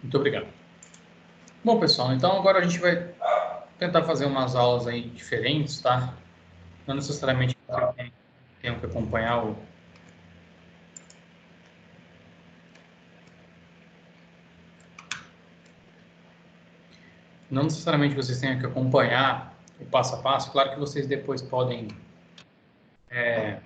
Muito obrigado. Bom, pessoal, então agora a gente vai tentar fazer umas aulas aí diferentes, tá? Não necessariamente vocês tenham que acompanhar o... Não necessariamente vocês tenham que acompanhar o passo a passo. Claro que vocês depois podem... É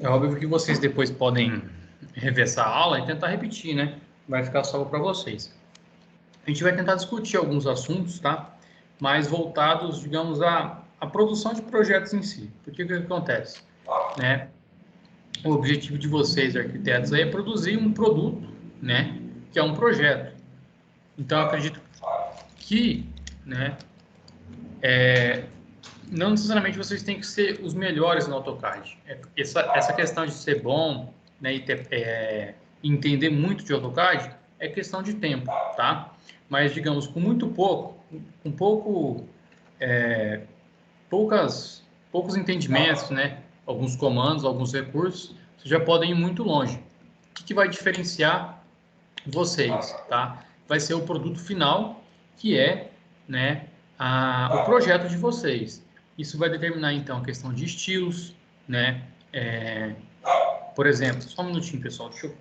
óbvio que vocês depois podem rever essa aula e tentar repetir, né? Vai ficar salvo para vocês. A gente vai tentar discutir alguns assuntos, tá? Mais voltados, digamos, à produção de projetos em si. Porque o que acontece? Né? O objetivo de vocês, arquitetos, é produzir um produto, né? Que é um projeto. Então, eu acredito que, né? Não necessariamente vocês têm que ser os melhores no AutoCAD. Essa questão de ser bom, né, e entender muito de AutoCAD é questão de tempo, tá? Mas, digamos, com muito pouco, com poucos entendimentos, né, alguns comandos, alguns recursos, vocês já podem ir muito longe. O que vai diferenciar vocês, tá? Vai ser o produto final, que é, né, o projeto de vocês. Isso vai determinar, então, a questão de estilos, né? Por exemplo, só um minutinho, pessoal, deixa eu...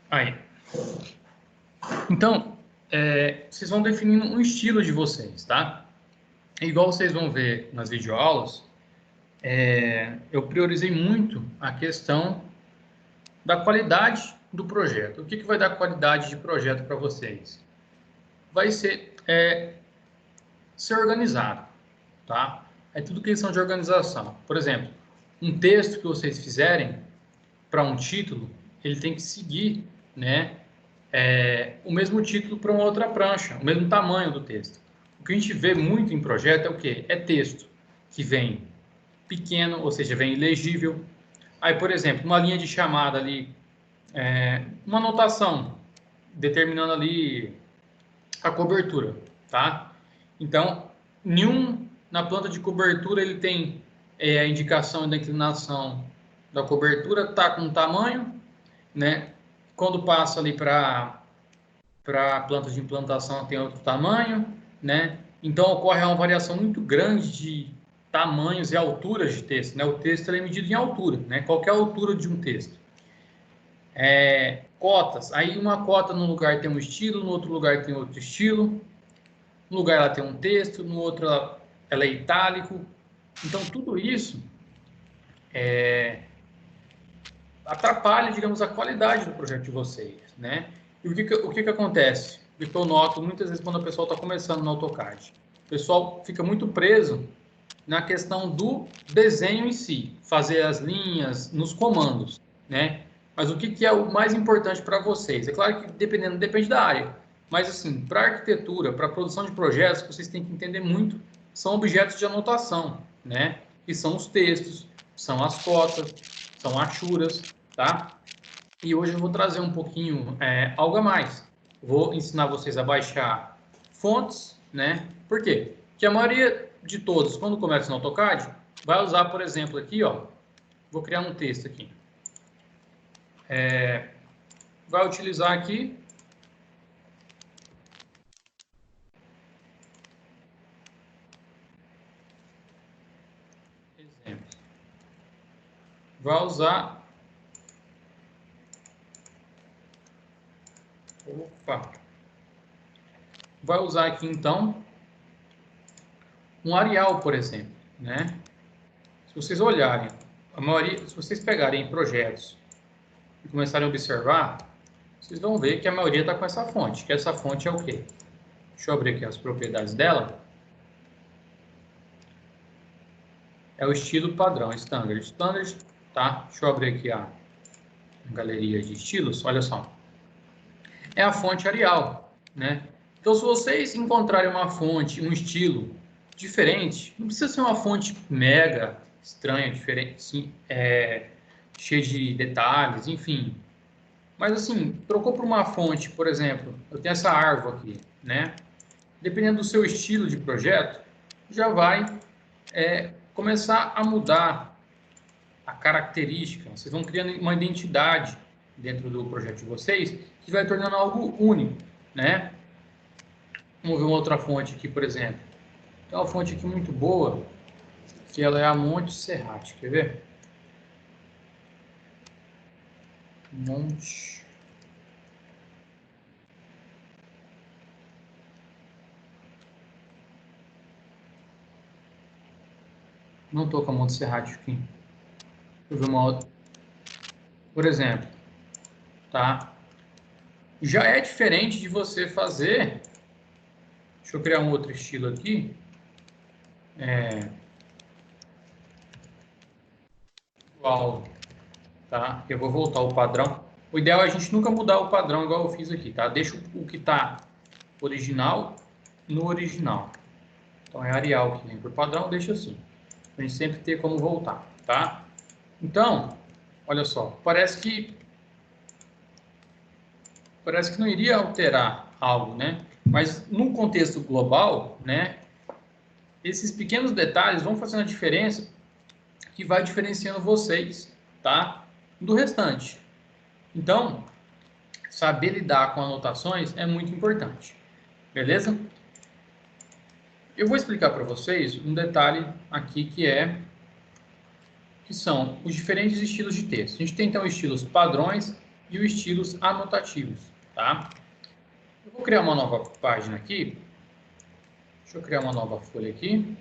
Aí. Então, vocês vão definindo um estilo de vocês, tá? Igual vocês vão ver nas videoaulas, eu priorizei muito a questão da qualidade do projeto. O que vai dar qualidade de projeto para vocês? Vai ser ser organizado, tá? É tudo questão de organização. Por exemplo, um texto que vocês fizerem para um título, ele tem que seguir, né, o mesmo título para uma outra prancha, o mesmo tamanho do texto. O que a gente vê muito em projeto é o quê? É texto que vem pequeno, ou seja, vem ilegível. Aí, por exemplo, uma linha de chamada ali, uma anotação determinando ali a cobertura, tá? Então, na planta de cobertura ele tem a indicação da inclinação da cobertura, tá com tamanho, né? Quando passa ali para a planta de implantação tem outro tamanho, né? Então ocorre uma variação muito grande de tamanhos e alturas de texto, né? O texto é medido em altura, né? Qual é a altura de um texto? Cotas. Aí uma cota num lugar tem um estilo, no outro lugar tem outro estilo. No lugar ela tem um texto, no outro ela é itálico. Então, tudo isso atrapalha, digamos, a qualidade do projeto de vocês, né? E o que acontece? O que eu noto muitas vezes quando a pessoa está começando no AutoCAD? O pessoal fica muito preso na questão do desenho em si, fazer as linhas nos comandos, né? Mas o que é o mais importante para vocês? É claro que depende da área, mas assim, para arquitetura, para produção de projetos, vocês têm que entender muito, são objetos de anotação, né? Que são os textos, são as cotas, são achuras, tá? E hoje eu vou trazer um pouquinho, algo a mais. Vou ensinar vocês a baixar fontes, né? Por quê? Porque a maioria de todos, quando começa no AutoCAD, vai usar, por exemplo, aqui, ó, vou criar um texto aqui. Vai utilizar aqui exemplo. Vai usar vai usar aqui então um Arial, por exemplo, né? Se vocês olharem, a maioria, se vocês pegarem projetos e começarem a observar, vocês vão ver que a maioria está com essa fonte, que essa fonte é o quê? Deixa eu abrir aqui as propriedades dela. É o estilo padrão, standard. Standard, tá? Deixa eu abrir aqui a galeria de estilos, olha só. É a fonte Arial, né? Então, se vocês encontrarem uma fonte, um estilo diferente, não precisa ser uma fonte mega estranha, diferente, sim, cheio de detalhes, enfim. Mas assim, trocou por uma fonte, por exemplo, eu tenho essa árvore aqui, né? Dependendo do seu estilo de projeto, já vai começar a mudar a característica. Vocês vão criando uma identidade dentro do projeto de vocês que vai tornando algo único, né? Vamos ver uma outra fonte aqui, por exemplo. Tem uma fonte aqui muito boa, que ela é a Monte Serrate. Quer ver? Monte. Não estou com a Monte Serrate aqui. Deixa eu ver uma outra. Por exemplo, tá? Já é diferente de você fazer. Deixa eu criar um outro estilo aqui. Igual, tá? Eu vou voltar ao padrão. O ideal é a gente nunca mudar o padrão igual eu fiz aqui, tá? Deixa o que está original no original. Então é Arial que vem por padrão, deixa assim. A gente sempre ter como voltar, tá? Então, olha só, parece que não iria alterar algo, né? Mas no contexto global, né? Esses pequenos detalhes vão fazendo a diferença que vai diferenciando vocês, tá? Do restante. Então, saber lidar com anotações é muito importante. Beleza? Eu vou explicar para vocês um detalhe aqui que são os diferentes estilos de texto. A gente tem então estilos padrões e os estilos anotativos, tá? Eu vou criar uma nova página aqui. Deixa eu criar uma nova folha aqui.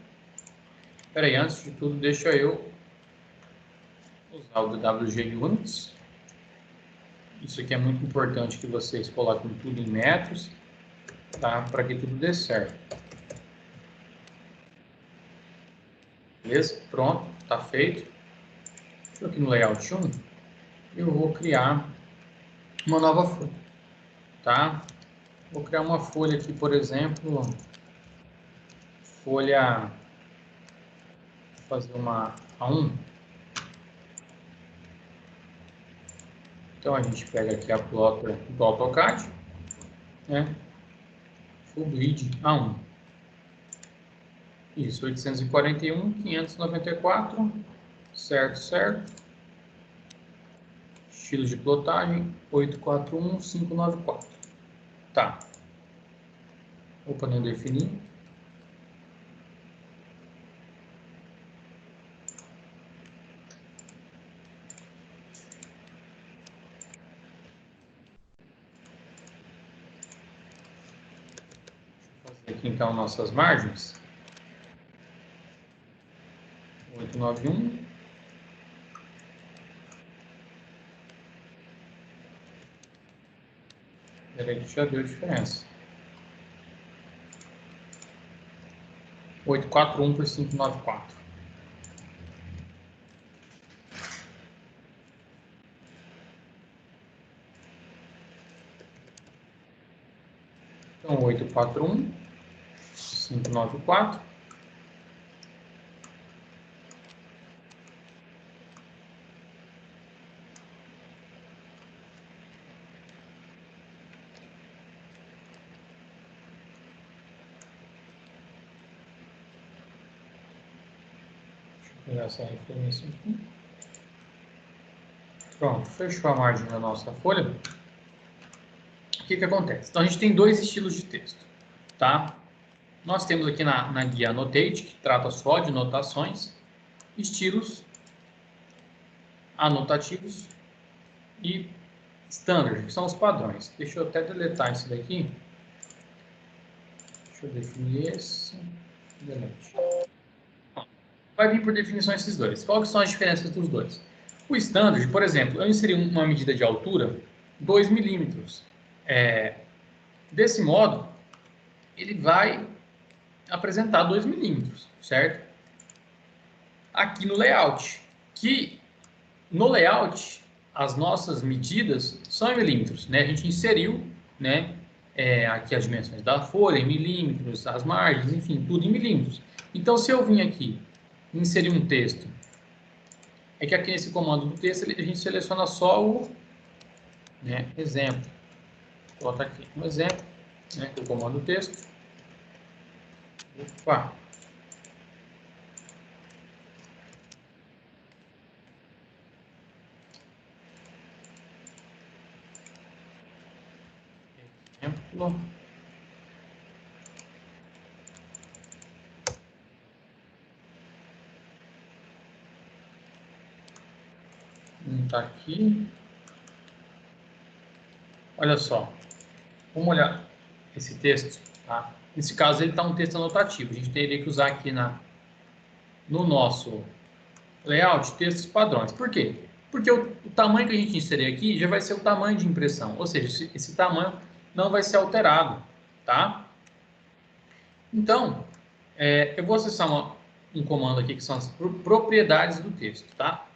Espera aí, antes de tudo, deixa eu usar o DWG Units. Isso aqui é muito importante que vocês coloquem tudo em metros, tá? Para que tudo dê certo. Beleza? Pronto, tá feito. Estou aqui no Layout 1. Eu vou criar uma nova folha, tá? Vou criar uma folha aqui, por exemplo, folha, vou fazer uma A1. Então a gente pega aqui a plotter do AutoCAD, né? Full grid A1. Isso, 841, 594, certo, certo. Estilo de plotagem, 841, 594. Tá. Opa, não defini. Aqui então nossas margens. 891. Peraí que já deu diferença. 841 por 594. Então, 841, 594. Deixa eu pegar essa referência aqui. Pronto, fechou a margem da nossa folha. O que acontece? Então, a gente tem dois estilos de texto, tá? Nós temos aqui na guia Annotate, que trata só de notações, estilos anotativos e standard, que são os padrões. Deixa eu até deletar isso daqui. Deixa eu definir esse. Delete. Vai vir por definição esses dois. Qual que são as diferenças dos dois? O standard, por exemplo, eu inseri uma medida de altura 2 milímetros. Desse modo, ele vai apresentar 2 milímetros, certo? Aqui no layout, que no layout as nossas medidas são em milímetros, né? A gente inseriu, né? Aqui as dimensões da folha em milímetros, as margens, enfim, tudo em milímetros. Então, se eu vim aqui e inserir um texto é que aqui nesse comando do texto a gente seleciona só o, né, exemplo. Coloca aqui um exemplo, né, do comando do texto. Opa. Exemplo. Tá aqui. Olha só. Vamos olhar esse texto, tá? Nesse caso, ele está um texto anotativo. A gente teria que usar aqui no nosso layout textos padrões. Por quê? Porque o tamanho que a gente inserir aqui já vai ser o tamanho de impressão. Ou seja, esse tamanho não vai ser alterado, tá? Então, eu vou acessar um comando aqui que são as propriedades do texto, tá?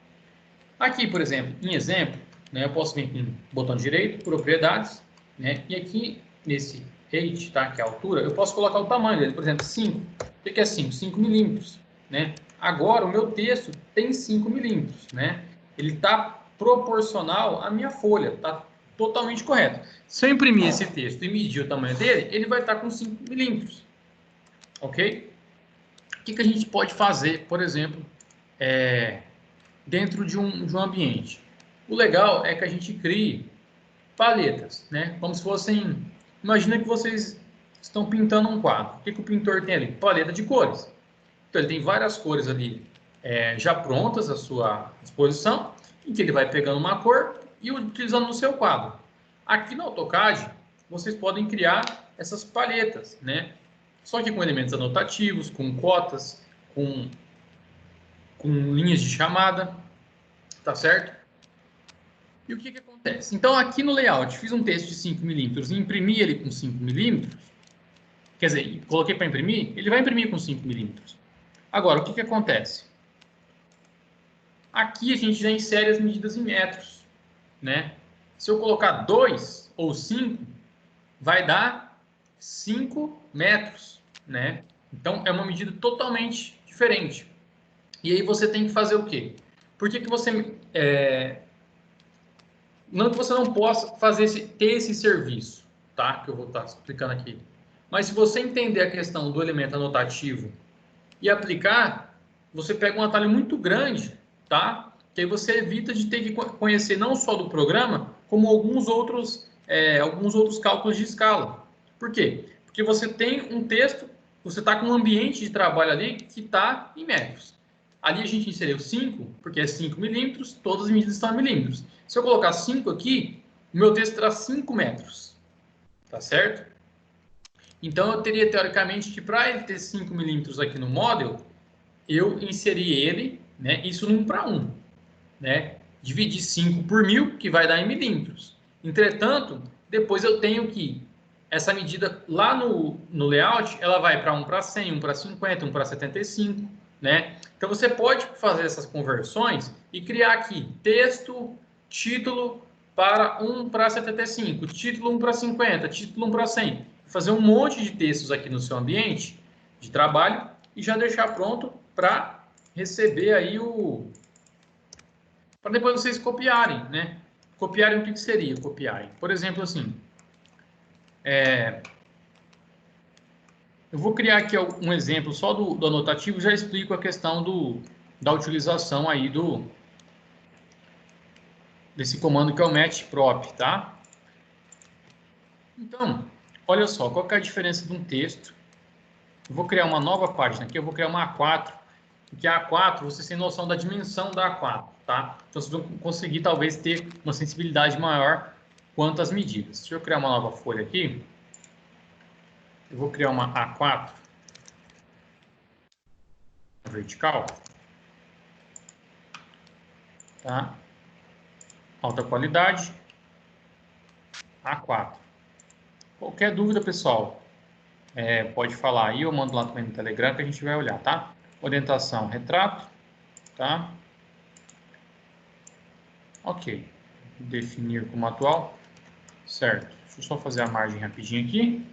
Aqui, por exemplo, em exemplo, né, eu posso vir com o botão direito, propriedades, né, e aqui nesse height, tá, que é a altura, eu posso colocar o tamanho dele, por exemplo, 5. O que é 5? 5 milímetros, né? Agora, o meu texto tem 5 milímetros, né? Ele está proporcional à minha folha, tá totalmente correto. Se eu imprimir esse texto e medir o tamanho dele, ele vai estar com 5 milímetros, ok? O que a gente pode fazer, por exemplo, dentro de um ambiente? O legal é que a gente crie paletas, né? Como se fossem... Imagina que vocês estão pintando um quadro. O que o pintor tem ali? Paleta de cores. Então, ele tem várias cores ali já prontas à sua disposição, em que ele vai pegando uma cor e utilizando no seu quadro. Aqui no AutoCAD, vocês podem criar essas paletas, né? Só que com elementos anotativos, com cotas, com linhas de chamada, tá certo? E o que acontece? Então, aqui no layout, fiz um texto de 5 milímetros e imprimi ele com 5 milímetros, quer dizer, coloquei para imprimir, ele vai imprimir com 5 milímetros. Agora, o que acontece? Aqui a gente já insere as medidas em metros, né? Se eu colocar 2 ou 5, vai dar 5 metros, né? Então, é uma medida totalmente diferente. E aí você tem que fazer o quê? Por que você... Não que você não possa ter esse serviço, tá? Que eu vou estar explicando aqui. Mas se você entender a questão do elemento anotativo e aplicar, você pega um atalho muito grande, tá? Que aí você evita de ter que conhecer não só do programa, como alguns outros cálculos de escala. Por quê? Porque você tem um texto, você está com um ambiente de trabalho ali que está em metros. Ali a gente inseriu 5, porque é 5 milímetros, todas as medidas estão em milímetros. Se eu colocar 5 aqui, o meu texto terá 5 metros. Tá certo? Então, eu teria, teoricamente, que para ele ter 5 milímetros aqui no model, eu inseri ele, né, isso no 1 para 1. Né? Dividir 5 por 1000, que vai dar em milímetros. Entretanto, depois eu tenho que, essa medida lá no layout, ela vai para 1 para 100, 1 para 50, 1 para 75, né? Então, você pode fazer essas conversões e criar aqui texto, título para 1 para 75, título 1 para 50, título 1 para 100. Fazer um monte de textos aqui no seu ambiente de trabalho e já deixar pronto para receber aí para depois vocês copiarem, né? Copiarem o que seria copiarem? Por exemplo, assim, eu vou criar aqui um exemplo só do anotativo, já explico a questão da utilização aí desse comando que é o matprop, tá? Então, olha só, qual que é a diferença de um texto? Eu vou criar uma nova página aqui, eu vou criar uma A4, porque a A4, vocês têm noção da dimensão da A4, tá? Então, vocês vão conseguir, talvez, ter uma sensibilidade maior quanto às medidas. Deixa eu criar uma nova folha aqui. Eu vou criar uma A4 vertical, tá? Alta qualidade, A4. Qualquer dúvida, pessoal, pode falar aí, eu mando lá também no Telegram que a gente vai olhar, tá? Orientação, retrato, tá? Ok. Definir como atual, certo. Deixa eu só fazer a margem rapidinho aqui.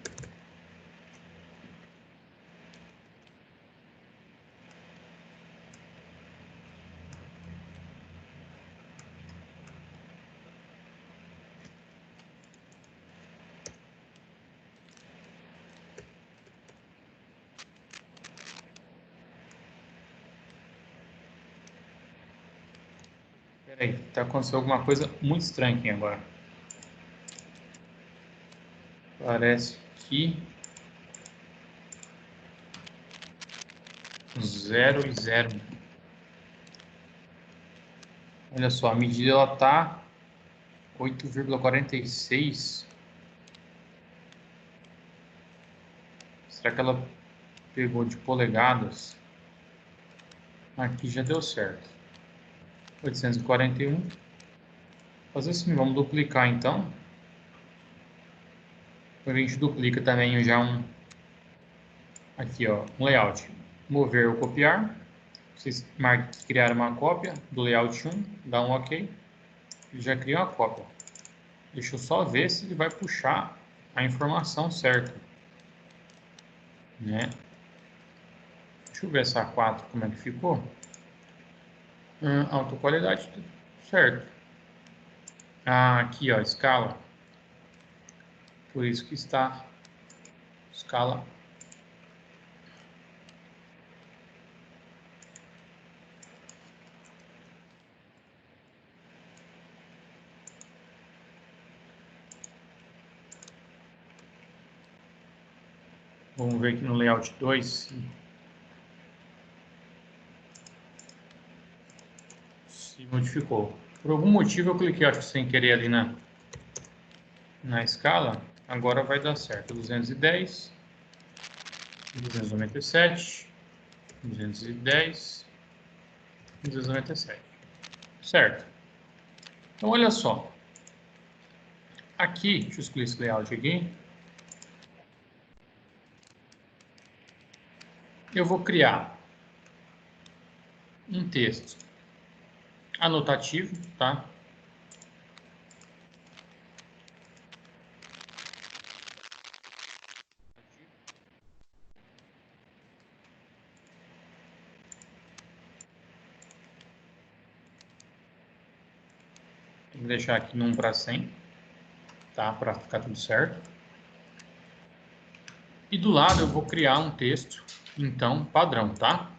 Peraí, tá acontecendo alguma coisa muito estranha aqui agora. Parece que 0 e 0. Olha só, a medida ela tá 8,46. Será que ela pegou de polegadas? Aqui já deu certo. 841. Fazer assim, vamos duplicar então. A gente duplica também já aqui, ó, um layout. Mover ou copiar. Vocês marquem que criaram uma cópia do layout 1, dá um OK. E já cria uma cópia. Deixa eu só ver se ele vai puxar a informação certa, né? Deixa eu ver essa 4 como é que ficou. Alta qualidade, certo. Aqui, ó, escala. Por isso que está escala. Vamos ver aqui no layout 2 se modificou. Por algum motivo eu cliquei, acho que sem querer ali na escala. Agora vai dar certo. 210, 297, 210, 297. Certo. Então, olha só. Aqui, deixa eu escolher esse layout aqui. Eu vou criar um texto anotativo, tá? Vou deixar aqui no 1 para 100, tá? Para ficar tudo certo. E do lado eu vou criar um texto, então, padrão, tá?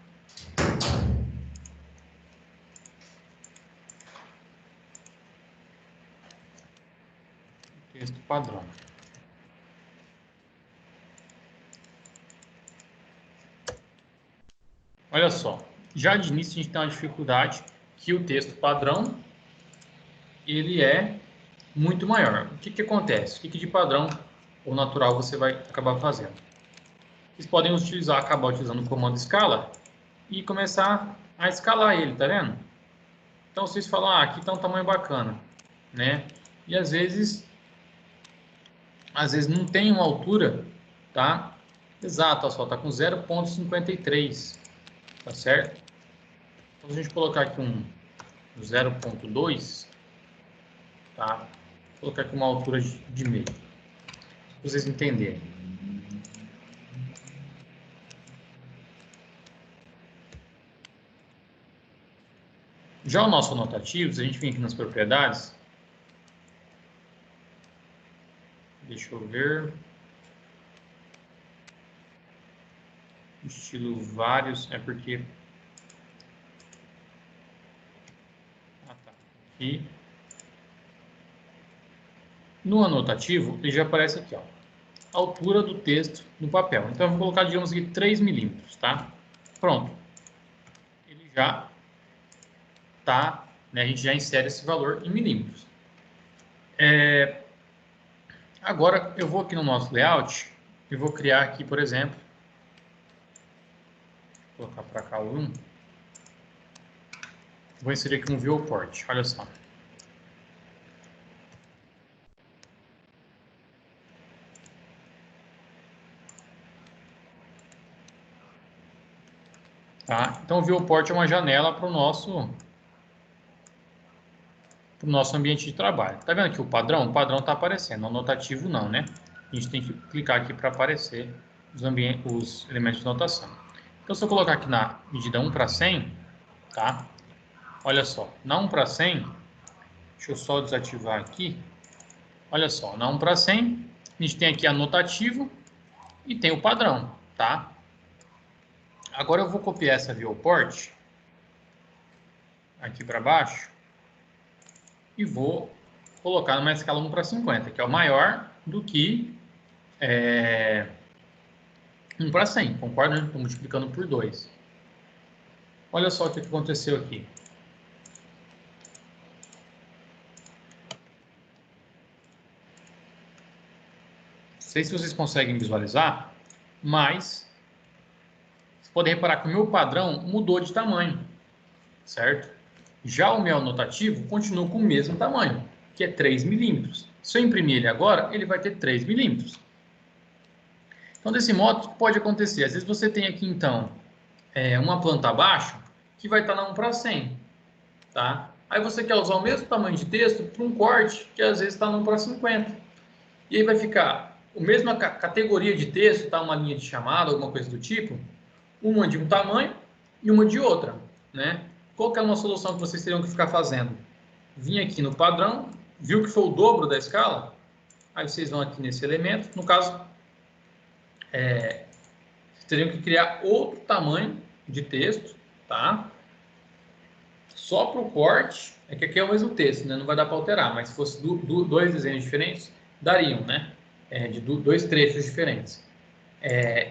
Texto padrão. Olha só, já de início a gente tem uma dificuldade que o texto padrão, ele é muito maior. O que acontece? O que de padrão ou natural você vai acabar fazendo? Vocês podem acabar utilizando o comando escala e começar a escalar ele, tá vendo? Então vocês falam, aqui está um tamanho bacana, né? E às vezes não tem uma altura, tá? Exato, olha só, tá com 0,53, tá certo? Então, se a gente colocar aqui um 0,2, tá? Vou colocar aqui uma altura de meio, para vocês entenderem. Já o nosso anotativo, se a gente vir aqui nas propriedades, deixa eu ver, estilo vários, é porque... tá. Aqui. No anotativo, ele já aparece aqui, ó, altura do texto no papel. Então, eu vou colocar, digamos aqui, 3 milímetros, tá? Pronto. Ele já tá, né, a gente já insere esse valor em milímetros. Agora, eu vou aqui no nosso layout e vou criar aqui, por exemplo, vou colocar para cá o 1. Vou inserir aqui um viewport, olha só. Tá? Então, o viewport é uma janela para o nosso ambiente de trabalho. Tá vendo aqui o padrão? O padrão está aparecendo, o anotativo não, né? A gente tem que clicar aqui para aparecer os elementos de notação. Então, se eu colocar aqui na medida 1 para 100, tá? Olha só, na 1 para 100, deixa eu só desativar aqui. Olha só, na 1 para 100, a gente tem aqui anotativo e tem o padrão, tá? Agora eu vou copiar essa viewport aqui para baixo e vou colocar numa escala 1:50, que é o maior do que 1:100, concorda? Estou multiplicando por 2. Olha só o que aconteceu aqui. Não sei se vocês conseguem visualizar, mas vocês podem reparar que o meu padrão mudou de tamanho, certo? Já o meu anotativo continua com o mesmo tamanho, que é 3 milímetros. Se eu imprimir ele agora, ele vai ter 3 milímetros. Então, desse modo, o que pode acontecer? Às vezes você tem aqui, então, uma planta abaixo que vai estar na 1:100, tá? Aí você quer usar o mesmo tamanho de texto para um corte que às vezes está no 1:50. E aí vai ficar a mesma categoria de texto, tá? Uma linha de chamada, alguma coisa do tipo, uma de um tamanho e uma de outra, né? Qual que é uma solução que vocês teriam que ficar fazendo? Vim aqui no padrão, viu que foi o dobro da escala? Aí vocês vão aqui nesse elemento, no caso, vocês teriam que criar outro tamanho de texto, tá? Só para o corte, é que aqui é o mesmo texto, né? Não vai dar para alterar, mas se fosse dois desenhos diferentes, dariam, né? De dois trechos diferentes.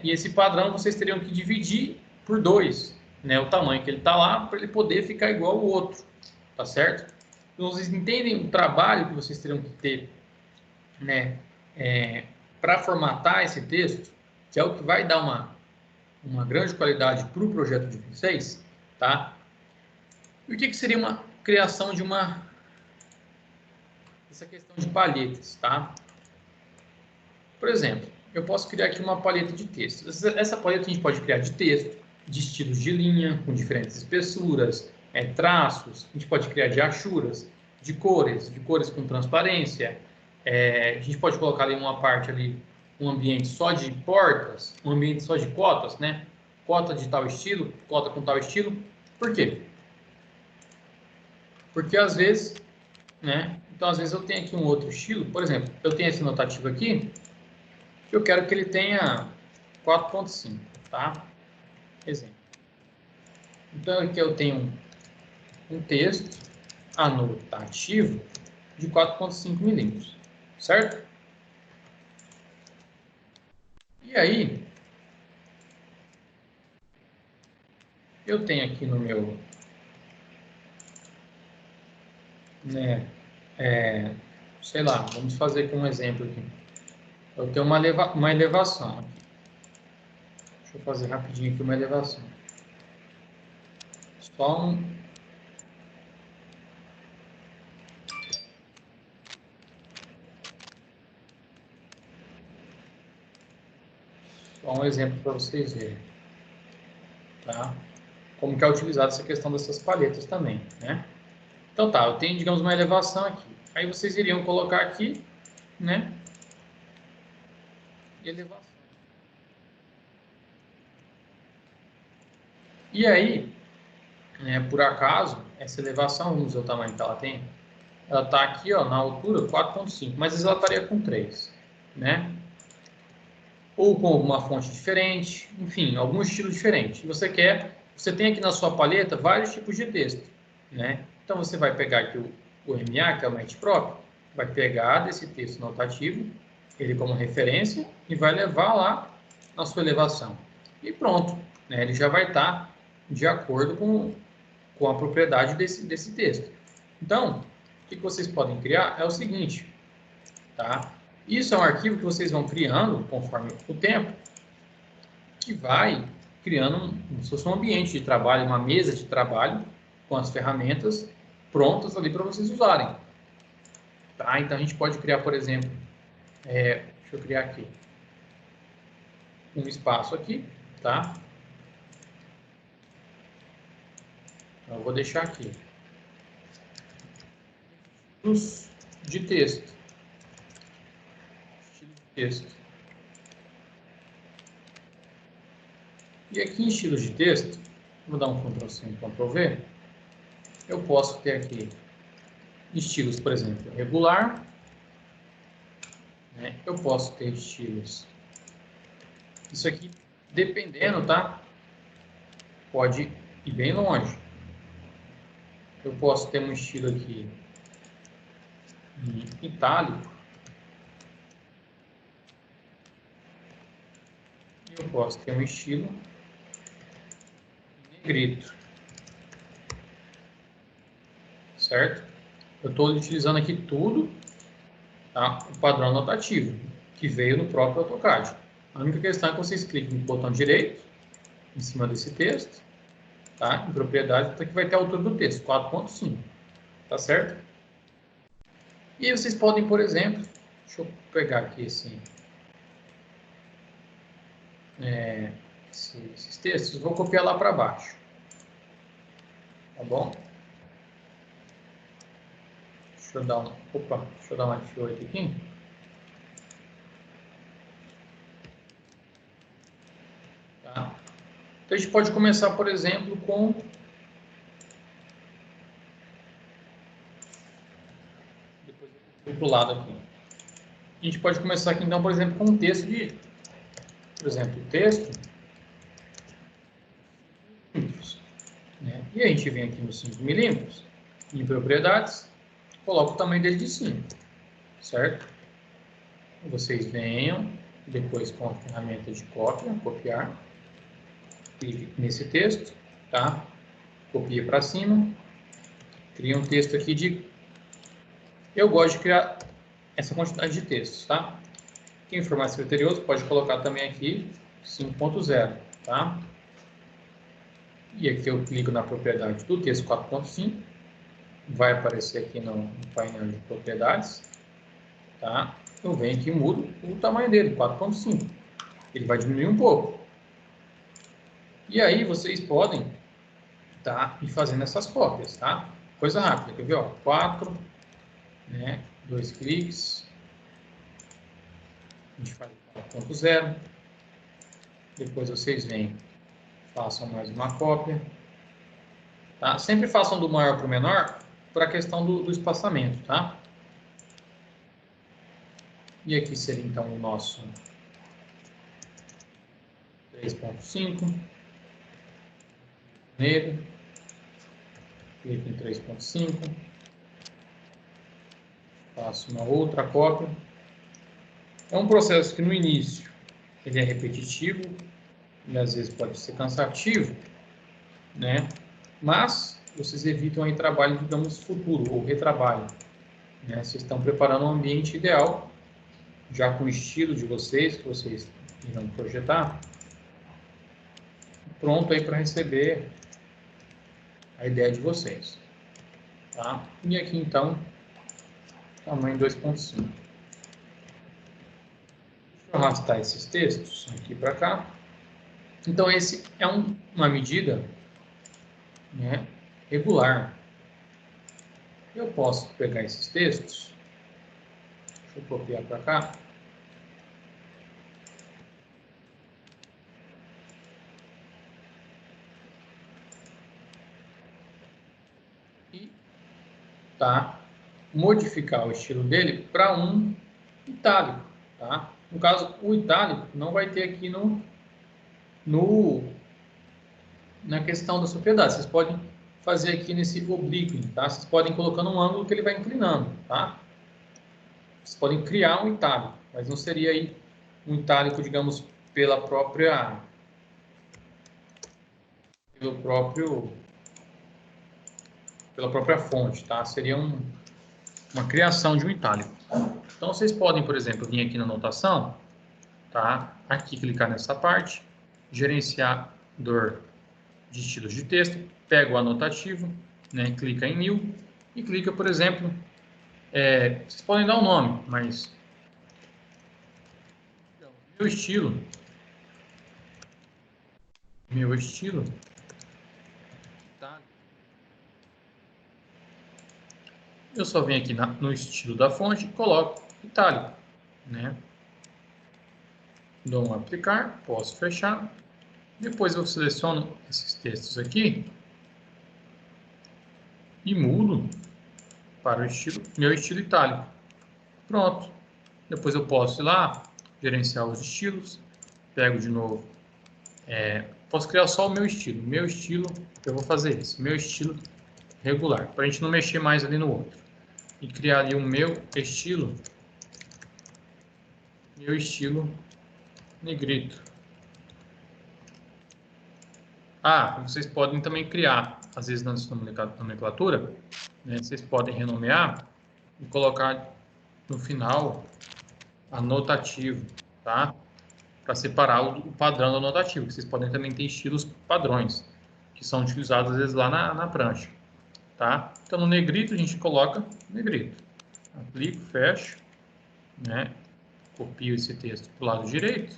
E esse padrão vocês teriam que dividir por 2, né? O tamanho que ele está lá, para ele poder ficar igual ao outro, tá certo? Então, vocês entendem o trabalho que vocês teriam que ter, né? Para formatar esse texto, que é o que vai dar uma grande qualidade para o projeto de vocês, tá? E o que seria uma criação de essa questão de palhetas, tá? Por exemplo, eu posso criar aqui uma paleta de texto. Essa paleta a gente pode criar de texto, de estilos de linha, com diferentes espessuras, traços, a gente pode criar de achuras, de cores com transparência. A gente pode colocar ali uma parte ali, um ambiente só de portas, um ambiente só de cotas, né? Cota de tal estilo, cota com tal estilo. Por quê? Porque às vezes, né? Então às vezes eu tenho aqui um outro estilo, por exemplo, eu tenho esse notativo aqui, que eu quero que ele tenha 4.5, tá? Exemplo. Então aqui eu tenho um texto anotativo de 4.5 milímetros, certo? E aí, eu tenho aqui no meu, né, sei lá, vamos fazer aqui um exemplo aqui. Eu tenho uma elevação aqui. Deixa eu fazer rapidinho aqui uma elevação. Só um exemplo para vocês verem, tá? Como que é utilizada essa questão dessas palhetas também, né? Então tá, eu tenho, digamos, uma elevação aqui. Aí vocês iriam colocar aqui, né? Elevação. E aí, né, por acaso, essa elevação, vamos ver o tamanho que ela tem, ela está aqui, ó, na altura 4.5, mas às vezes ela estaria com 3, né? Ou com alguma fonte diferente, enfim, algum estilo diferente. E você tem aqui na sua paleta vários tipos de texto, né? Então você vai pegar aqui o MA, que é o Matplotlib, vai pegar desse texto notativo, ele como referência, e vai levar lá na sua elevação. E pronto, né? Ele já vai estar de acordo com a propriedade desse texto. Então, o que vocês podem criar é o seguinte, tá? Isso é um arquivo que vocês vão criando conforme o tempo, que vai criando um ambiente de trabalho, uma mesa de trabalho com as ferramentas prontas ali para vocês usarem. Tá? Então a gente pode criar, por exemplo, deixa eu criar aqui um espaço aqui, tá? Então, eu vou deixar aqui estilos de texto. Estilo de texto. E aqui em estilos de texto, vou dar um Ctrl+C e Ctrl+V, eu posso ter aqui estilos, por exemplo, regular, né? Eu posso ter estilos, isso aqui, dependendo, tá? Pode ir bem longe. Eu posso ter um estilo aqui em itálico, eu posso ter um estilo em negrito, certo? Eu estou utilizando aqui tudo, tá? O padrão anotativo, que veio no próprio AutoCAD. A única questão é que vocês clicam no botão direito, em cima desse texto, tá? Em propriedade, que vai ter a altura do texto, 4.5, tá certo? E aí vocês podem, por exemplo, deixa eu pegar aqui esses textos, vou copiar lá para baixo, tá bom? Deixa eu dar um F8 aqui. Tá? Então a gente pode começar, por exemplo, com depois eu vou pro lado aqui. A gente pode começar aqui, então, por exemplo, com um texto de, por exemplo, texto, né? E a gente vem aqui nos 5 milímetros, em propriedades, coloca o tamanho dele de 5, certo? Vocês venham, depois com a ferramenta de cópia, copiar, clique nesse texto, tá? Copia para cima, cria um texto aqui de... Eu gosto de criar essa quantidade de textos, tá? Quem for mais criterioso pode colocar também aqui 5.0, tá? E aqui eu clico na propriedade do texto 4.5, vai aparecer aqui no painel de propriedades, tá? Eu venho aqui e mudo o tamanho dele, 4.5. Ele vai diminuir um pouco. E aí vocês podem, tá, ir fazendo essas cópias, tá? Coisa rápida, quer ver, ó? 4, né? 2 cliques. A gente faz 4.0. Depois vocês vêm, façam mais uma cópia. Tá? Sempre façam do maior para o menor, por a questão do espaçamento, tá? E aqui seria então o nosso 3.5. Nele. Clique em 3.5. Faço uma outra cópia. É um processo que no início ele é repetitivo, e às vezes pode ser cansativo, né? Mas vocês evitam aí trabalho, digamos, futuro ou retrabalho, né? Vocês estão preparando um ambiente ideal, já com o estilo de vocês, que vocês irão projetar, pronto aí para receber a ideia de vocês, tá? E aqui então, tamanho 2.5. Deixa eu arrastar esses textos aqui para cá. Então esse é uma medida, né, regular. Eu posso pegar esses textos, deixa eu copiar para cá, e tá, modificar o estilo dele para um itálico, tá? No caso, o itálico não vai ter aqui na questão das propriedades. Vocês podem fazer aqui nesse oblíquo, tá? Vocês podem colocar um ângulo que ele vai inclinando, tá? Vocês podem criar um itálico, mas não seria aí um itálico, digamos, pela própria fonte, tá? Seria uma criação de um itálico. Então, vocês podem, por exemplo, vir aqui na anotação, tá? Aqui clicar nessa parte, gerenciador de estilos de texto, pega o anotativo, né? Clica em New e clica, por exemplo, vocês podem dar um nome, mas meu estilo, tá? Eu só venho aqui no estilo da fonte e coloco itálico, né? Dou um aplicar, posso fechar. Depois eu seleciono esses textos aqui e mudo para o meu estilo itálico. Pronto. Depois eu posso ir lá, gerenciar os estilos, pego de novo. Posso criar só o meu estilo. Meu estilo, eu vou fazer isso. Meu estilo regular, para a gente não mexer mais ali no outro. e criar ali o meu estilo negrito. Ah, vocês podem também criar, às vezes na nomenclatura, né, vocês podem renomear e colocar no final anotativo, tá? Para separar o padrão do anotativo, que vocês podem também ter estilos padrões, que são utilizados às vezes lá na prancha, tá? Então no negrito a gente coloca negrito. Aplico, fecho, né? Copio esse texto para o lado direito,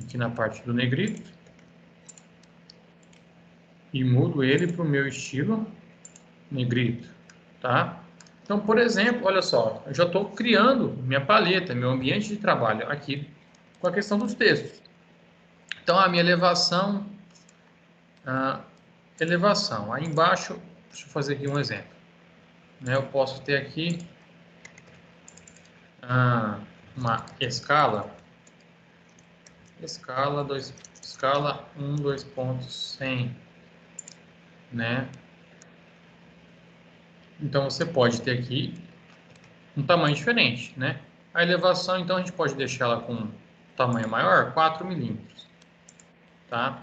aqui na parte do negrito, e mudo ele para o meu estilo negrito, tá? Então, por exemplo, olha só, eu já estou criando minha paleta, meu ambiente de trabalho aqui com a questão dos textos. Então, a minha elevação, aí embaixo, deixa eu fazer aqui um exemplo. Né? Eu posso ter aqui uma escala 1, 2 pontos, 100, né? Então, você pode ter aqui um tamanho diferente, né? A elevação, então, a gente pode deixar ela com tamanho maior, 4 milímetros, tá?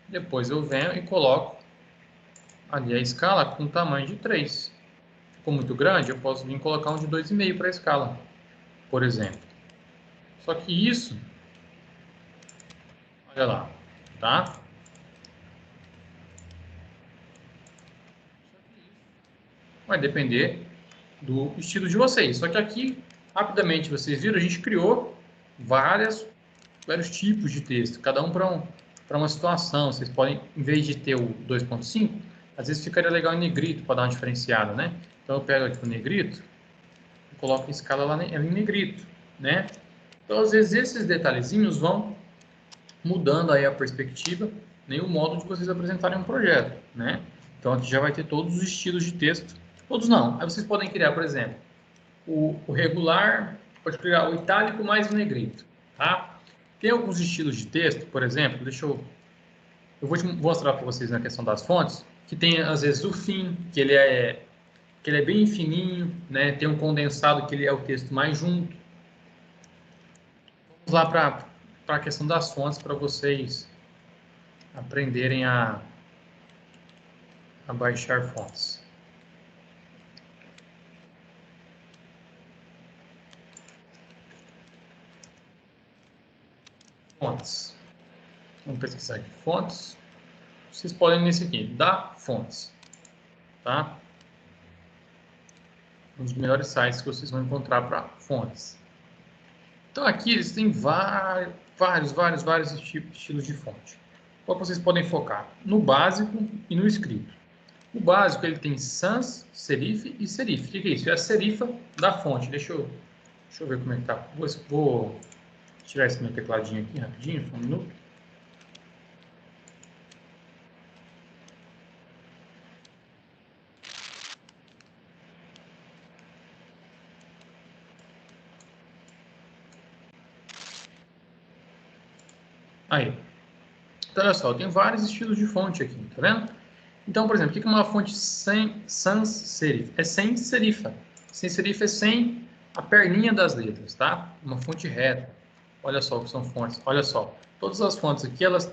Depois eu venho e coloco ali a escala com tamanho de 3. Ficou muito grande, eu posso vir colocar um de 2,5 para a escala, por exemplo. Só que isso, olha lá, tá? Vai depender do estilo de vocês. Só que aqui, rapidamente, vocês viram, a gente criou vários tipos de texto, cada um para uma situação. Vocês podem, em vez de ter o 2.5, às vezes ficaria legal em negrito para dar uma diferenciada, né? Então eu pego aqui o negrito e coloco a escala lá em negrito, né? Então às vezes esses detalhezinhos vão mudando aí a perspectiva, né, e o modo de vocês apresentarem um projeto, né? Então aqui já vai ter todos os estilos de texto, todos não. Aí vocês podem criar, por exemplo, o regular, pode criar o itálico mais o negrito, tá? Tem alguns estilos de texto, por exemplo, eu vou te mostrar para vocês na questão das fontes, que tem às vezes o fim, que ele é bem fininho, né? Tem um condensado que ele é o texto mais junto. Vamos lá para a questão das fontes para vocês aprenderem a baixar fontes. Fontes. Vamos pesquisar aqui fontes. Vocês podem nesse aqui, da fontes, tá? Um dos melhores sites que vocês vão encontrar para fontes. Então aqui eles têm vários estilos de fonte. Qual que vocês podem focar? No básico e no escrito. O básico ele tem sans, serif e serif. O que é isso? É a serifa da fonte. Deixa eu ver como é que tá. Vou tirar esse meu tecladinho aqui rapidinho, só um minuto. Aí. Então, olha só, tem vários estilos de fonte aqui, tá vendo? Então, por exemplo, o que é uma fonte sans serif? É sem serifa. Sem serifa é sem a perninha das letras, tá? Uma fonte reta. Olha só o que são fontes. Olha só, todas as fontes aqui, elas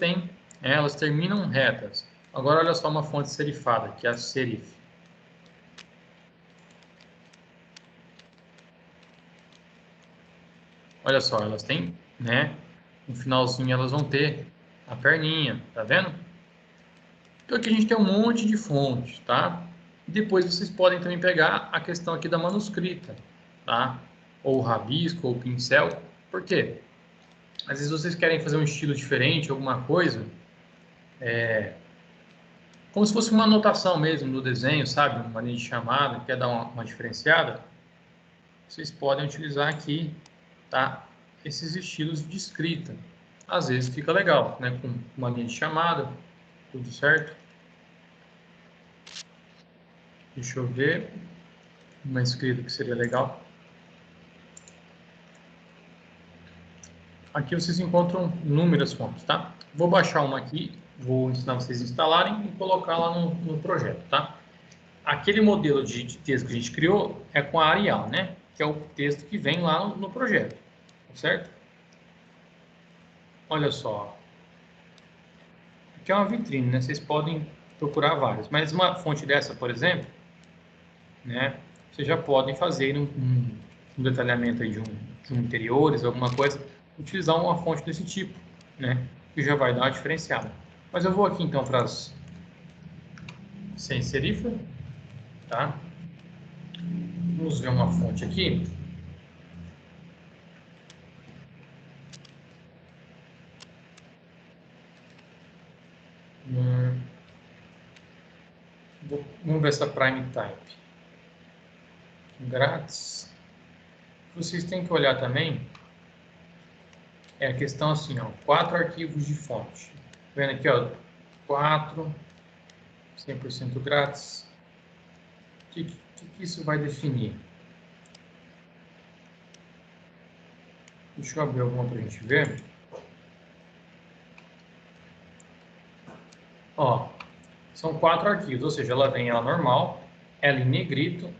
terminam retas. Agora, olha só uma fonte serifada, que é a serif. Olha só, elas têm, né? No finalzinho elas vão ter a perninha, tá vendo? Então aqui a gente tem um monte de fontes, tá? Depois vocês podem também pegar a questão aqui da manuscrita, tá? Ou rabisco, ou pincel. Por quê? Às vezes vocês querem fazer um estilo diferente, alguma coisa, como se fosse uma anotação mesmo do desenho, sabe? Uma linha de chamada, quer dar uma diferenciada. Vocês podem utilizar aqui, tá? Esses estilos de escrita. Às vezes fica legal, né? Com uma linha de chamada, tudo certo? Deixa eu ver uma escrita que seria legal. Aqui vocês encontram inúmeras fontes, tá? Vou baixar uma aqui, vou ensinar vocês a instalarem e colocar lá no projeto, tá? aquele modelo de texto que a gente criou é com a Arial, né? Que é o texto que vem lá no projeto, certo? Olha só. Aqui é uma vitrine, né? Vocês podem procurar várias, mas uma fonte dessa, por exemplo, né? Vocês já podem fazer um detalhamento aí de um interiores, alguma coisa, utilizar uma fonte desse tipo, né? Que já vai dar uma diferenciada. Mas eu vou aqui então para as sem serifa, tá? Vamos ver uma fonte aqui. Vamos ver essa Prime Type. Grátis. Vocês têm que olhar também é a questão assim, ó, 4 arquivos de fonte. Vendo aqui, ó, 4, 100% grátis. O que isso vai definir? Deixa eu abrir alguma para a gente ver. Ó, são 4 arquivos, ou seja, ela vem ela normal, ela em negrito,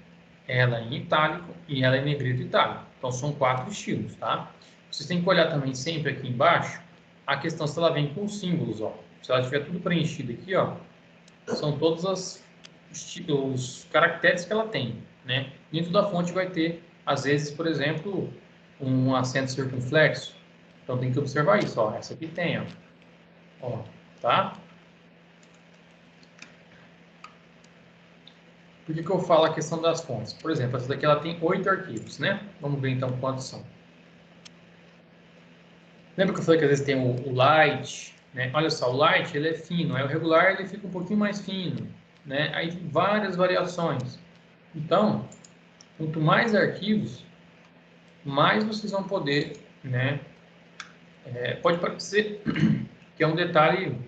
ela em itálico e ela em negrito itálico. Então, são 4 estilos, tá? Vocês têm que olhar também sempre aqui embaixo a questão se ela vem com símbolos, ó. Se ela tiver tudo preenchido aqui, ó, são todos os caracteres que ela tem, né? Dentro da fonte vai ter, às vezes, por exemplo, um acento circunflexo. Então, tem que observar isso, ó. Essa aqui tem, ó, tá? Por que eu falo a questão das fontes? Por exemplo, essa daqui ela tem 8 arquivos, né? Vamos ver então quantos são. Lembra que eu falei que às vezes tem o light, né? Olha só, o light ele é fino, aí o regular ele fica um pouquinho mais fino, né? Aí tem várias variações. Então, quanto mais arquivos, mais vocês vão poder, né? Pode parecer que é um detalhe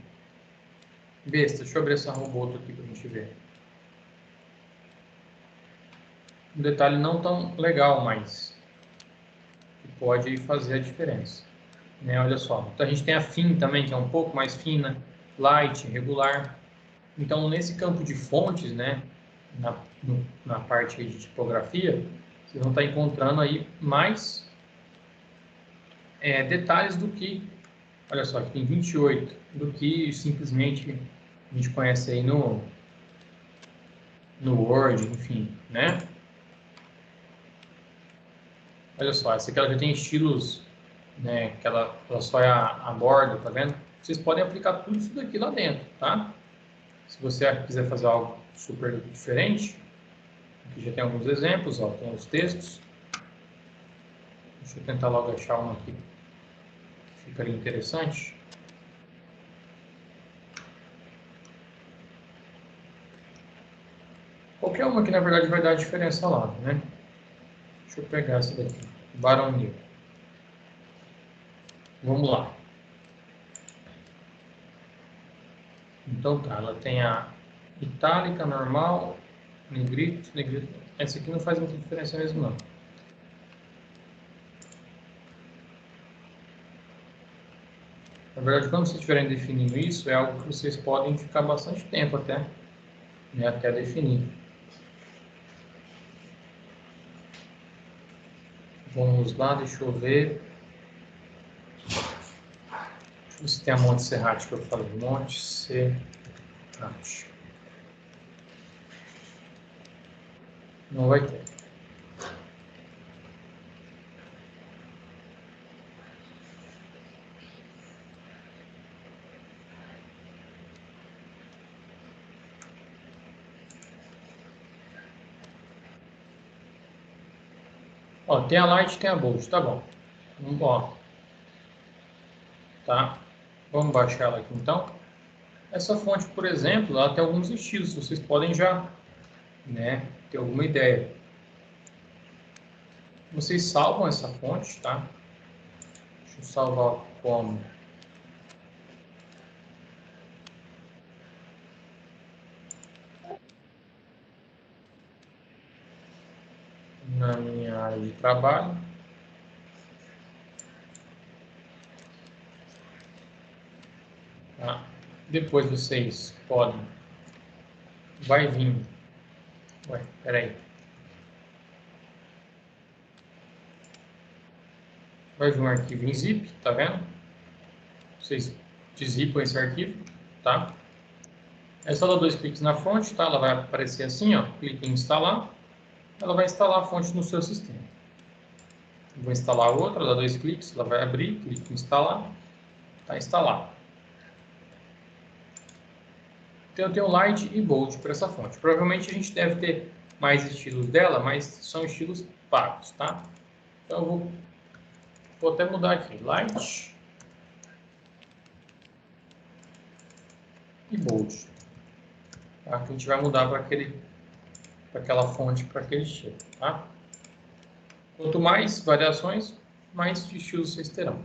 besta. Deixa eu abrir essa robô aqui para a gente ver. Um detalhe não tão legal, mas que pode fazer a diferença. Né? Olha só. Então a gente tem a fin também, que é um pouco mais fina, light, regular. Então nesse campo de fontes, né, na parte de tipografia, vocês vão estar encontrando aí mais detalhes do que, olha só, aqui tem 28, do que simplesmente a gente conhece aí no Word, enfim, né? Olha só, essa aqui ela já tem estilos, né, que ela só é a borda, tá vendo? Vocês podem aplicar tudo isso daqui lá dentro, tá? Se você quiser fazer algo super diferente, aqui já tem alguns exemplos, ó, tem os textos. Deixa eu tentar logo achar um aqui que ficaria interessante. Qualquer uma que na verdade vai dar a diferença lá, né? Deixa eu pegar essa daqui, Baronil. Vamos lá. Então tá, ela tem a itálica normal, negrito, negrito. Essa aqui não faz muita diferença mesmo não. Na verdade, quando vocês estiverem definindo isso, é algo que vocês podem ficar bastante tempo até, né, até definir. Vamos lá, deixa eu ver. Deixa eu ver se tem a Monte Serrate que eu falei. Monte Serrate. Não vai ter. Ó, tem a Light e tem a Bold, tá bom. Ó, tá? Vamos baixar ela aqui então. Essa fonte, por exemplo, ela tem alguns estilos, vocês podem já, né, ter alguma ideia. Vocês salvam essa fonte, tá? Deixa eu salvar como na minha área de trabalho. Tá? Depois vocês podem, vai vir Ué, peraí. Vai vir um arquivo em zip, tá vendo? Vocês dizipam esse arquivo, tá? É só dar 2 cliques na fonte, tá? Ela vai aparecer assim, ó. Clique em instalar. Ela vai instalar a fonte no seu sistema. Vou instalar outra, dá 2 cliques, ela vai abrir, clique em instalar. Tá instalado. Então eu tenho Light e Bold para essa fonte. Provavelmente a gente deve ter mais estilos dela, mas são estilos pagos, tá? Então eu vou até mudar aqui, Light e Bold. Tá? A gente vai mudar para aquela fonte, para aquele estilo, tá? Quanto mais variações, mais estilos vocês terão.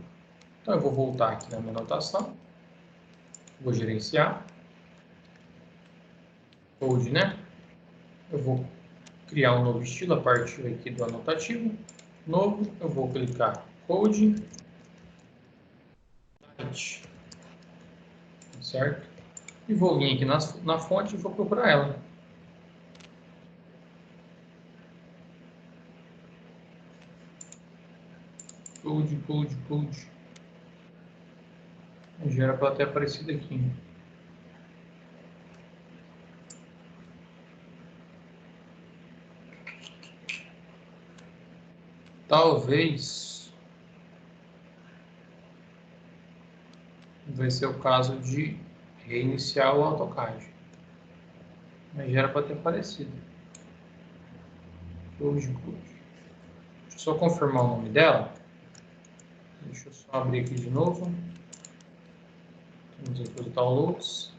Então eu vou voltar aqui na minha anotação, vou gerenciar, Bold, né? Eu vou criar um novo estilo a partir aqui do anotativo. Novo, eu vou clicar Code, Light, certo? E vou vir aqui na fonte e vou procurar ela. Code. Já era para ter aparecido aqui. Talvez vai ser o caso de reiniciar o AutoCAD. Mas já era para ter aparecido. Code. Deixa eu só confirmar o nome dela. Deixa eu só abrir aqui de novo. Temos aqui os downloads.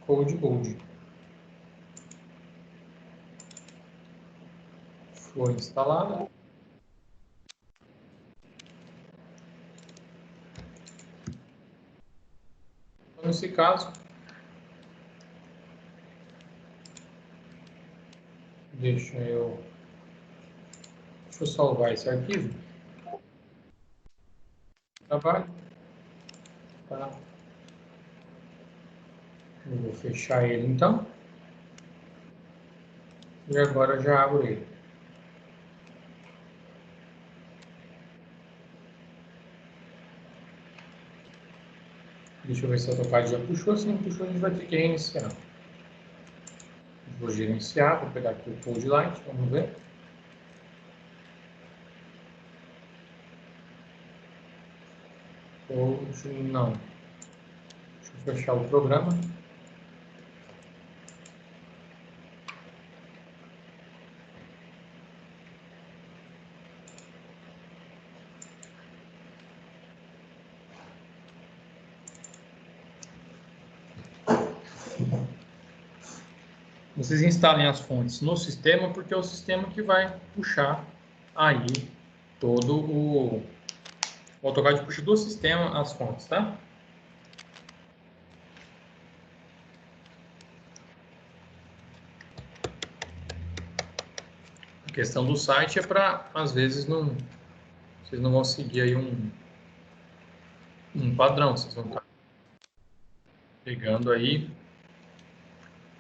Code. Foi instalada. Então, nesse caso, deixa eu salvar esse arquivo. Trabalho. Tá. Eu vou fechar ele então. E agora eu já abro ele. Deixa eu ver se o AutoCAD já puxou. Se não puxou, a gente vai ter que reiniciar. Vou gerenciar, vou pegar aqui o Code Light, vamos ver. Code, não. Deixa eu fechar o programa. Vocês instalem as fontes no sistema, porque é o sistema que vai puxar aí todo o AutoCAD puxa do sistema as fontes, tá? A questão do site é para, às vezes, vocês não vão seguir aí um padrão, vocês vão estar pegando aí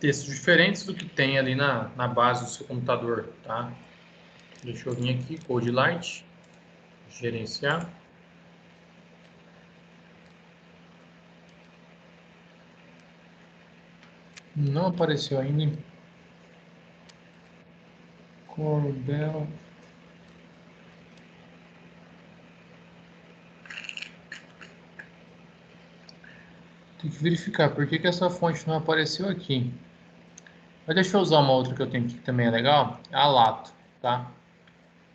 textos diferentes do que tem ali na base do seu computador, tá? Deixa eu vir aqui, Code Light, gerenciar. Não apareceu ainda. Corbel. Tem que verificar por que essa fonte não apareceu aqui. Mas deixa eu usar uma outra que eu tenho aqui que também é legal, a Lato, tá?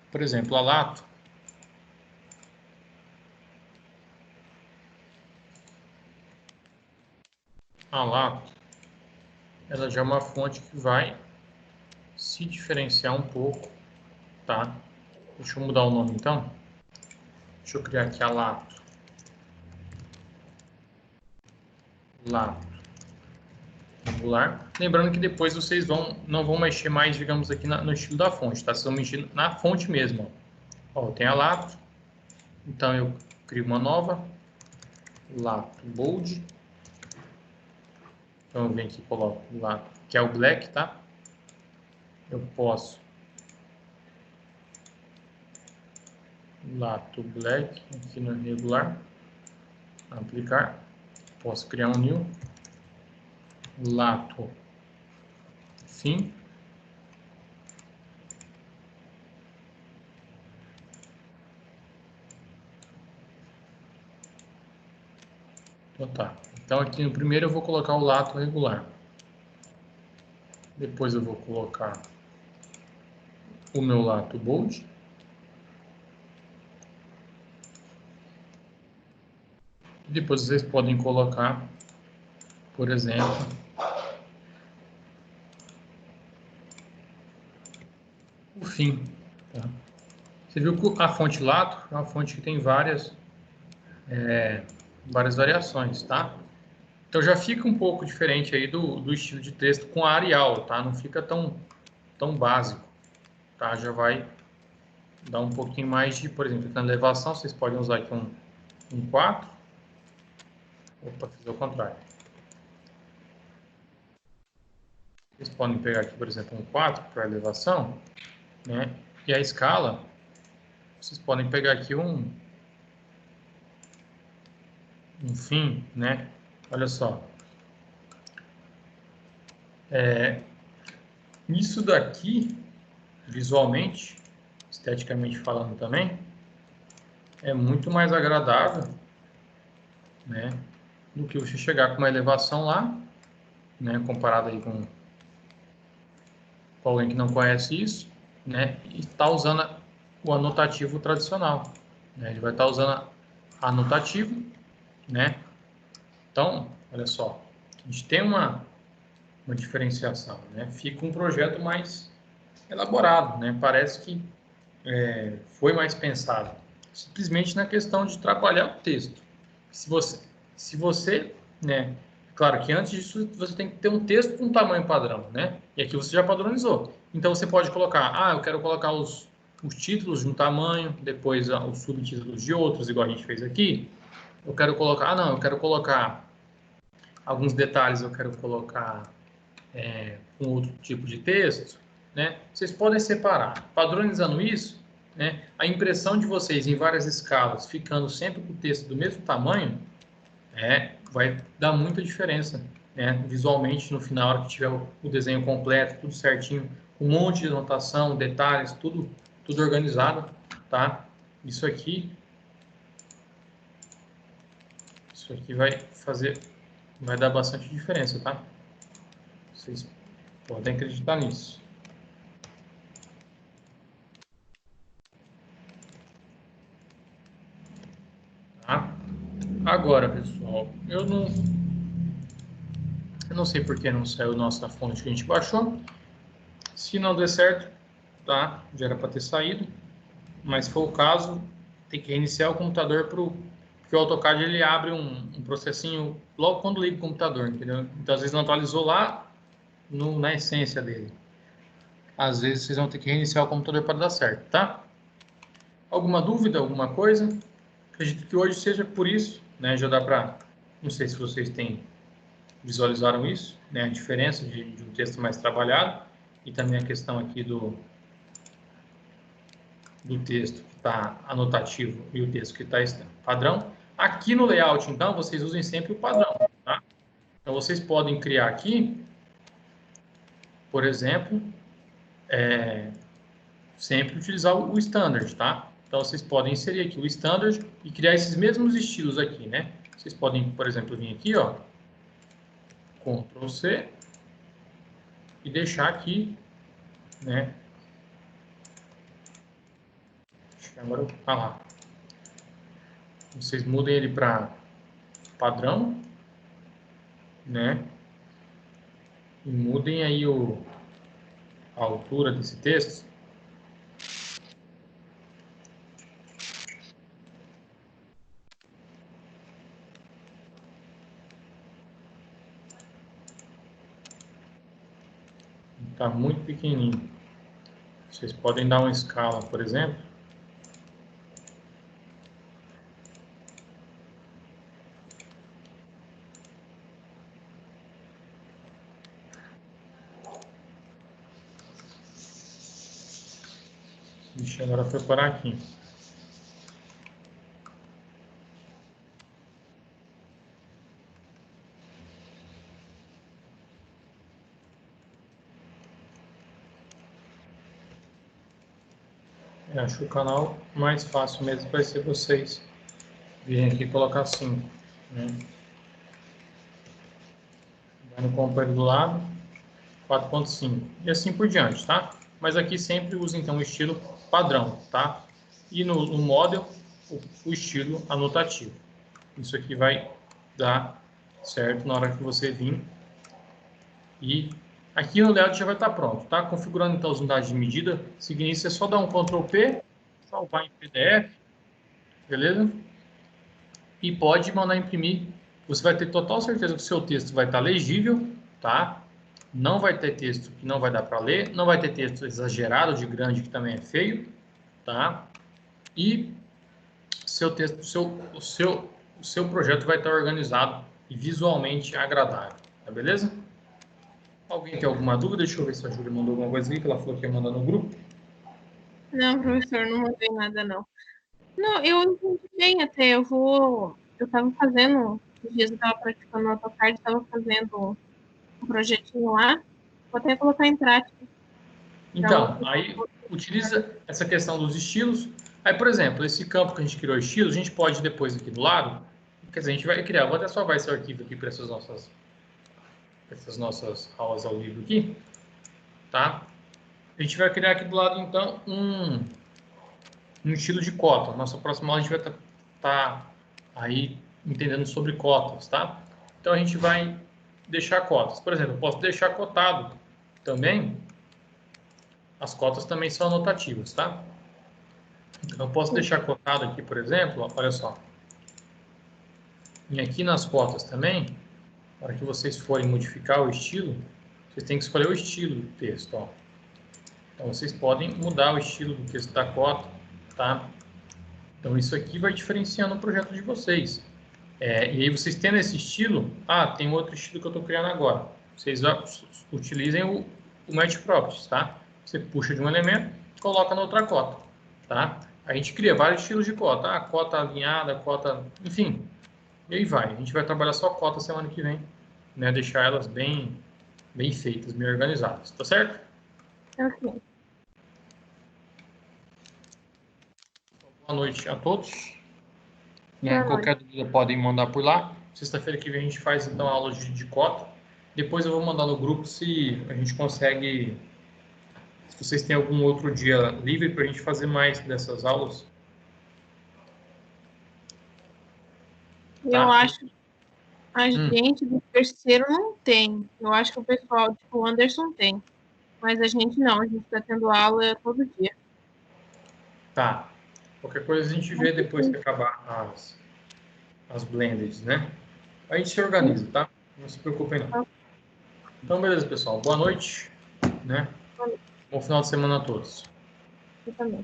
Por exemplo, a Lato. A Lato, ela já é uma fonte que vai se diferenciar um pouco, tá? Deixa eu mudar o nome então. Deixa eu criar aqui a Lato. Lato. Angular. Lembrando que depois vocês não vão mexer mais, digamos, aqui no estilo da fonte, tá? Vocês vão mexer na fonte mesmo. Ó, tem a Lato. Então eu crio uma nova. Lato Bold. Então eu venho aqui e coloco lá, que é o black, tá? Eu posso lato black aqui no regular, aplicar. Posso criar um new, lato fim. Então tá. Então aqui no primeiro eu vou colocar o lato regular. Depois eu vou colocar o meu lato bold. E depois vocês podem colocar, por exemplo, o fim. Tá? Você viu que a fonte lato é uma fonte que tem várias variações, tá? Então já fica um pouco diferente aí do estilo de texto com a Arial, tá? Não fica tão básico, tá? Já vai dar um pouquinho mais de, por exemplo, na elevação, vocês podem usar aqui um 4. Opa, fiz ao contrário. Vocês podem pegar aqui, por exemplo, um 4 para elevação, né? E a escala, vocês podem pegar aqui um fim, né? Olha só. Isso daqui, visualmente, esteticamente falando também, é muito mais agradável, né? Do que você chegar com uma elevação lá, né? Comparado aí com alguém que não conhece isso, né? E está usando o anotativo tradicional, né? Ele vai estar usando anotativo, né? Então, olha só, a gente tem uma diferenciação, né? Fica um projeto mais elaborado, né? Parece que foi mais pensado, simplesmente na questão de trabalhar o texto. Se você, né? Claro que antes disso você tem que ter um texto com um tamanho padrão, né? E aqui você já padronizou. Então você pode colocar, eu quero colocar os títulos de um tamanho, depois os subtítulos de outros, igual a gente fez aqui. Eu quero colocar, não, eu quero colocar alguns detalhes, eu quero colocar um outro tipo de texto, né? Vocês podem separar. Padronizando isso, né? A impressão de vocês em várias escalas, ficando sempre com o texto do mesmo tamanho, vai dar muita diferença, né? Visualmente, no final, na hora que tiver o desenho completo, tudo certinho, um monte de anotação, detalhes, tudo organizado, tá? Isso aqui vai dar bastante diferença, tá? Vocês podem acreditar nisso. Tá? Agora, pessoal, eu não sei por que não saiu nossa fonte que a gente baixou. Se não der certo, tá? Já era para ter saído. Mas se for o caso, tem que reiniciar o computador porque o AutoCAD ele abre um processinho logo quando liga o computador, entendeu? Então, às vezes não atualizou lá na essência dele. Às vezes vocês vão ter que reiniciar o computador para dar certo, tá? Alguma dúvida, alguma coisa? Acredito que hoje seja por isso, né? Já dá para... Não sei se vocês visualizaram isso, né? A diferença de um texto mais trabalhado e também a questão aqui do texto que está anotativo e o texto que está padrão. Aqui no layout, então, vocês usem sempre o padrão, tá? Então, vocês podem criar aqui, por exemplo, sempre utilizar o standard, tá? Então, vocês podem inserir aqui o standard e criar esses mesmos estilos aqui, né? Vocês podem, por exemplo, vir aqui, ó, Ctrl C e deixar aqui, né? Agora, lá. Vocês mudem ele para padrão, né? E mudem aí a altura desse texto. Está muito pequenininho. Vocês podem dar uma escala, por exemplo. Ixi, agora foi parar aqui. Acho que o canal mais fácil mesmo vai ser vocês virem aqui e colocar 5. Né? Vai no companheiro do lado, 4.5. E assim por diante, tá? Mas aqui sempre usa, então, o estilo padrão, tá? E no model, o estilo anotativo. Isso aqui vai dar certo na hora que você vir. E aqui no layout já vai estar pronto, tá? Configurando, então, as unidades de medida. Seguinte, você só dá um Ctrl P, salvar em PDF, beleza? E pode mandar imprimir. Você vai ter total certeza que o seu texto vai estar legível, tá? Não vai ter texto que não vai dar para ler, não vai ter texto exagerado de grande que também é feio, tá? E seu texto, o seu projeto vai estar organizado e visualmente agradável, tá beleza? Alguém tem alguma dúvida? Deixa eu ver se a Júlia mandou alguma coisa aqui, que ela falou que ia mandar no grupo. Não, professor, não mandei nada, não. Não, eu entendi bem até. Eu estava fazendo, os dias eu estava praticando no AutoCAD, estava fazendo um projetinho lá, vou até colocar em prática. Então, aí utiliza essa questão dos estilos. Aí, por exemplo, esse campo que a gente criou estilos, a gente pode depois aqui do lado, quer dizer, a gente vai criar, vou até salvar esse arquivo aqui para essas nossas aulas ao vivo aqui, tá? A gente vai criar aqui do lado, então, um estilo de cota. Nossa próxima aula a gente vai estar aí entendendo sobre cotas, tá? Então, a gente vai deixar cotas. Por exemplo, eu posso deixar cotado também. As cotas também são anotativas, tá? Então, eu posso deixar cotado aqui, por exemplo, ó, olha só. E aqui nas cotas também, na hora que vocês forem modificar o estilo, vocês têm que escolher o estilo do texto, ó. Então, vocês podem mudar o estilo do texto da cota, tá? Então, isso aqui vai diferenciando o projeto de vocês. E aí, vocês tendo esse estilo, tem outro estilo que eu estou criando agora. Vocês utilizem o Match Properties, tá? Você puxa de um elemento, coloca na outra cota, tá? A gente cria vários estilos de cota. Cota alinhada, cota... Enfim, e aí vai. A gente vai trabalhar só cota semana que vem, né? Deixar elas bem feitas, bem organizadas, tá certo? Ok. Boa noite a todos. Boa Qualquer noite. dúvida podem mandar por lá. Sexta-feira que vem a gente faz então a aula de cota. Depois eu vou mandar no grupo se a gente consegue, se vocês têm algum outro dia livre para a gente fazer mais dessas aulas. Tá? Eu acho que a gente do terceiro não tem. Eu acho que o pessoal, tipo, o Anderson tem. Mas a gente não, a gente está tendo aula todo dia. Tá. Qualquer coisa a gente vê depois que acabar as blended, né? A gente se organiza, tá? Não se preocupem não. Então, beleza, pessoal. Boa noite, né? Bom final de semana a todos. Eu também.